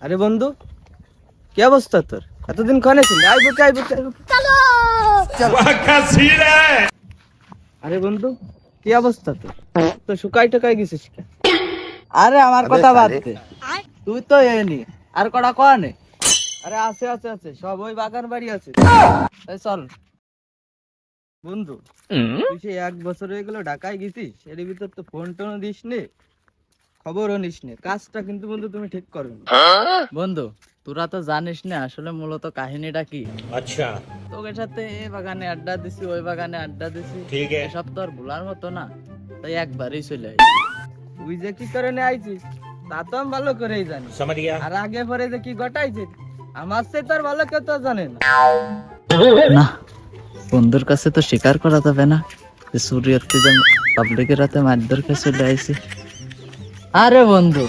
আরে বন্ধু, কি অবস্থা তোর? এতদিন কনে ছিলি? আরে বন্ধু, কি অবস্থা তোর? তো শুকাই টুকাই গেছিস কেন? আরে আমার কথা বাদ দে, তুই তো এনি আর কটা কনে। আরে আছে আছে আছে, সব ওই বাগান বাড়ি আছে। এই চল বন্ধু, তুই সেই 1 বছর হয়ে গেল ঢাকায় গেছিস, এর ভিতর তো ফোন টোনও দিস নে, খবরও নিস নে। কাজটা কিন্তু বন্ধু তুমি ঠিক করো। বন্ধু তোরা তো জানিস না আসলে মূলত কাহিনীটা কি। अच्छा তোকে সাথে এই বাগানে আড্ডা দিছি, ওই বাগানে আড্ডা দিছি, ठीक है এসব তো আর ভুলার মতো না, তাই একবারই চলে আই। তুই যে কি করে নিয়ে আইছিস তা তো আমি ভালো করেই জানি, समझ गया আর আগে পরে যে কি ঘটাইছে আমার সে তোর ভালো কেউ তো জানে না। না, বন্ধুর কাছে তো স্বীকার করা যাবে না যে চুরি হচ্ছে যে পাবলিকের হাতে মারধর খেয়ে চলে আইছি। আরে বন্ধু,